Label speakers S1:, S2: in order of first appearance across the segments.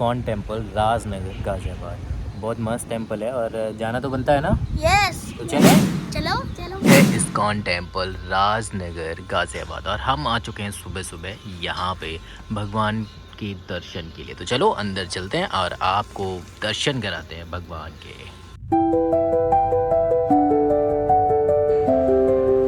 S1: ISKCON temple Rajnagar Ghaziabad. बहुत मस्त temple है और जाना तो बनता है ना।
S2: यस।
S1: तो चले
S2: चलो चलो।
S1: इस्कॉन टेम्पल राजनगर गाज़ियाबाद और हम आ चुके हैं सुबह सुबह यहाँ पे भगवान के दर्शन के लिए। तो चलो अंदर चलते हैं और आपको दर्शन कराते हैं भगवान के।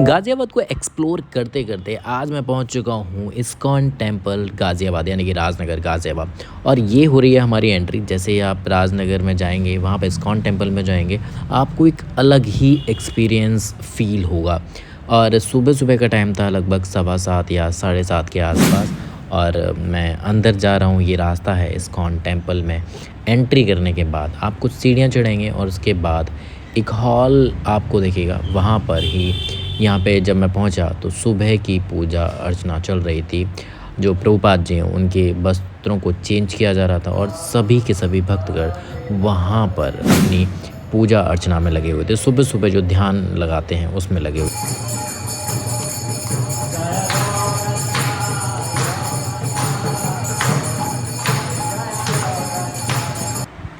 S1: गाज़ियाबाद को एक्सप्लोर करते करते आज मैं पहुंच चुका हूं इस्कॉन टेम्पल गाज़ियाबाद यानी कि राजनगर गाज़ियाबाद। और ये हो रही है हमारी एंट्री। जैसे ही आप राजनगर में जाएंगे, वहां पे इस्कॉन टेम्पल में जाएंगे, आपको एक अलग ही एक्सपीरियंस फील होगा। और सुबह सुबह का टाइम था, लगभग 7:15 या 7:30 के आसपास। और मैं अंदर जा रहा हूँ। ये रास्ता है इस्कॉन टेम्पल में एंट्री करने के बाद आप कुछ सीढ़ियाँ चढ़ेंगे और उसके बाद एक हॉल आपको दिखेगा। वहाँ पर ही यहाँ पे जब मैं पहुँचा तो सुबह की पूजा अर्चना चल रही थी। जो प्रभुपाद जी हैं उनके वस्त्रों को चेंज किया जा रहा था और सभी के सभी भक्तगण वहाँ पर अपनी पूजा अर्चना में लगे हुए थे। सुबह सुबह जो ध्यान लगाते हैं उसमें लगे हुए।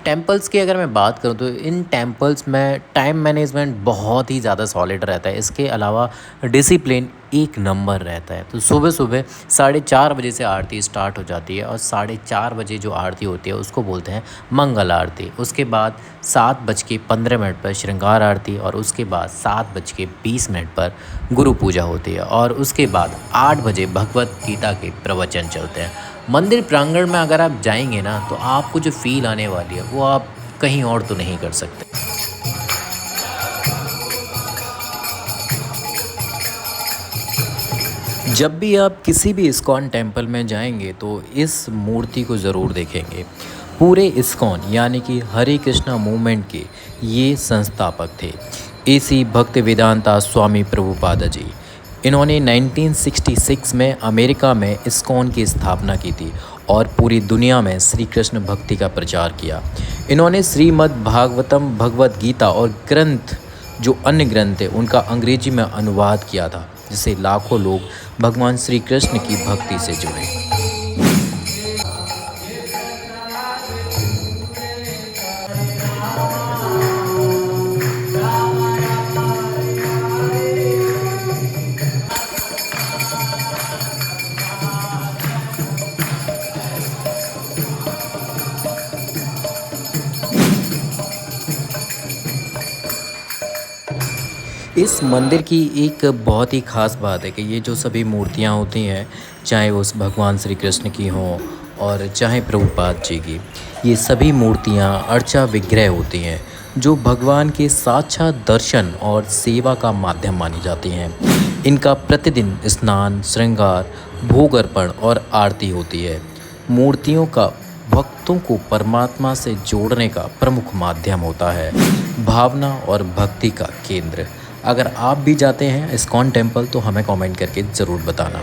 S1: टेम्पल्स की अगर मैं बात करूँ तो इन टेम्पल्स में टाइम मैनेजमेंट बहुत ही ज़्यादा सॉलिड रहता है। इसके अलावा डिसिप्लिन एक नंबर रहता है। तो सुबह सुबह 4:30 बजे से आरती स्टार्ट हो जाती है और 4:30 बजे जो आरती होती है उसको बोलते हैं मंगल आरती। उसके बाद 7:15 पर श्रृंगार आरती और उसके बाद 7:20 पर गुरु पूजा होती है और उसके बाद 8 बजे भगवत गीता के प्रवचन चलते हैं। मंदिर प्रांगण में अगर आप जाएंगे ना तो आपको जो फील आने वाली है वो आप कहीं और तो नहीं कर सकते। जब भी आप किसी भी इस्कॉन टेम्पल में जाएंगे तो इस मूर्ति को ज़रूर देखेंगे। पूरे इस्कॉन यानी कि हरे कृष्णा मूवमेंट के ये संस्थापक थे, एसी भक्तिवेदांता स्वामी प्रभुपाद जी। इन्होंने 1966 में अमेरिका में इस्कॉन की स्थापना की थी और पूरी दुनिया में श्री कृष्ण भक्ति का प्रचार किया। इन्होंने श्रीमद् भागवतम, भगवत गीता और ग्रंथ जो अन्य ग्रंथ थे उनका अंग्रेजी में अनुवाद किया था, जिससे लाखों लोग भगवान श्री कृष्ण की भक्ति से जुड़े। इस मंदिर की एक बहुत ही ख़ास बात है कि ये जो सभी मूर्तियाँ होती हैं, चाहे वो उस भगवान श्री कृष्ण की हों और चाहे प्रभुपाद जी की, ये सभी मूर्तियाँ अर्चा विग्रह होती हैं जो भगवान के साक्षात दर्शन और सेवा का माध्यम मानी जाती हैं। इनका प्रतिदिन स्नान, श्रृंगार, भोग अर्पण और आरती होती है। मूर्तियों का भक्तों को परमात्मा से जोड़ने का प्रमुख माध्यम होता है, भावना और भक्ति का केंद्र। अगर आप भी जाते हैं इस्कॉन टेम्पल तो हमें कमेंट करके ज़रूर बताना।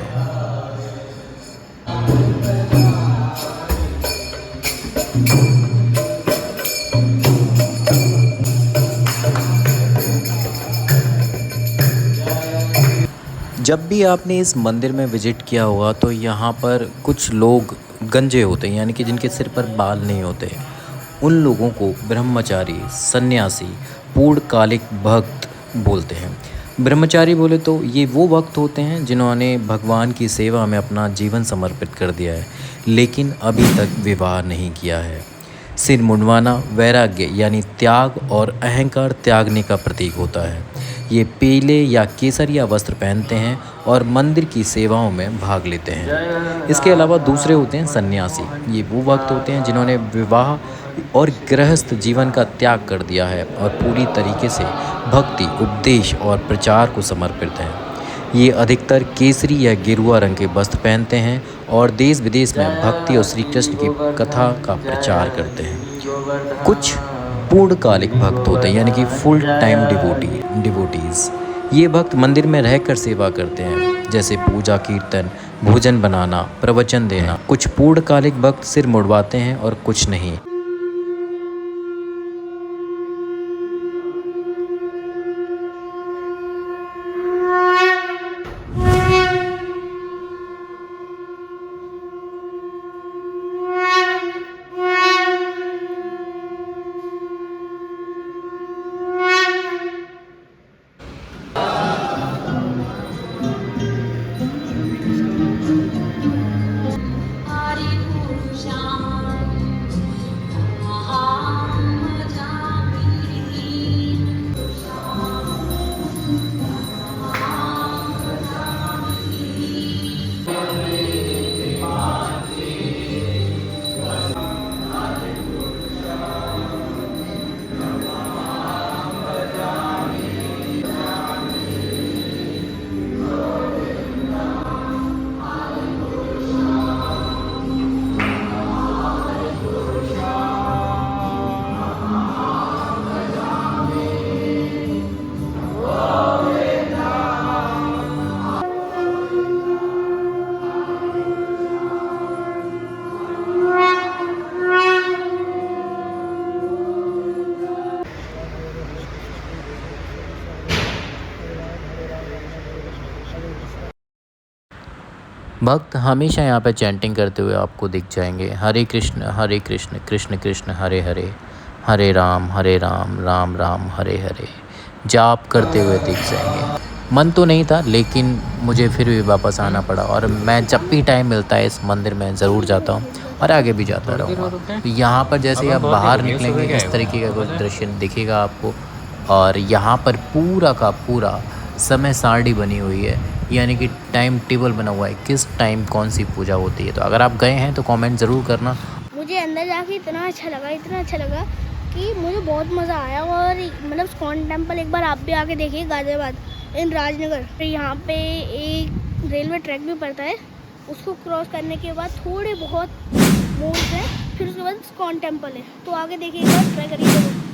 S1: जब भी आपने इस मंदिर में विज़िट किया होगा तो यहाँ पर कुछ लोग गंजे होते हैं, यानी कि जिनके सिर पर बाल नहीं होते। उन लोगों को ब्रह्मचारी, सन्यासी, पूर्णकालिक भक्त बोलते हैं। ब्रह्मचारी बोले तो ये वो भक्त होते हैं जिन्होंने भगवान की सेवा में अपना जीवन समर्पित कर दिया है लेकिन अभी तक विवाह नहीं किया है। सिर मुंडवाना वैराग्य यानी त्याग और अहंकार त्यागने का प्रतीक होता है। ये पीले या केसरिया वस्त्र पहनते हैं और मंदिर की सेवाओं में भाग लेते हैं। इसके अलावा दूसरे होते हैं सन्यासी। ये वो भक्त होते हैं जिन्होंने विवाह और गृहस्थ जीवन का त्याग कर दिया है और पूरी तरीके से भक्ति, उपदेश और प्रचार को समर्पित हैं। ये अधिकतर केसरी या गेरुआ रंग के वस्त्र पहनते हैं और देश विदेश में भक्ति और श्री कृष्ण की कथा का प्रचार करते हैं। कुछ पूर्णकालिक भक्त होते हैं यानी कि फुल टाइम डिवोटीज़। ये भक्त मंदिर में रहकर सेवा करते हैं, जैसे पूजा, कीर्तन, भोजन बनाना, प्रवचन देना। कुछ पूर्णकालिक भक्त सिर मुड़वाते हैं और कुछ नहीं। भक्त हमेशा यहाँ पे चैंटिंग करते हुए आपको दिख जाएंगे, हरे कृष्ण कृष्ण कृष्ण हरे हरे, हरे राम राम राम हरे हरे, जाप करते हुए दिख जाएंगे। मन तो नहीं था लेकिन मुझे फिर भी वापस आना पड़ा, और मैं जब भी टाइम मिलता है इस मंदिर में ज़रूर जाता हूँ और आगे भी जाता रहूँगा। तो यहाँ पर जैसे ही आप बाहर निकलेंगे इस तरीके का कुछ दृश्य दिखेगा आपको, और यहाँ पर पूरा का पूरा समय सारणी बनी हुई है, यानी कि टाइम टेबल बना हुआ है किस टाइम कौन सी पूजा होती है। तो अगर आप गए हैं तो कमेंट ज़रूर करना।
S2: मुझे अंदर जाके इतना अच्छा लगा कि मुझे बहुत मज़ा आया। और मतलब इस्कॉन टेम्पल एक बार आप भी आके देखिए, गाज़ियाबाद इन राजनगर। फिर यहाँ पे एक रेलवे ट्रैक भी पड़ता है, उसको क्रॉस करने के बाद थोड़े बहुत मोड़ है, फिर उसके बाद इस्कॉन टेम्पल है। तो आगे देखिएगा, ट्राई करिएगा।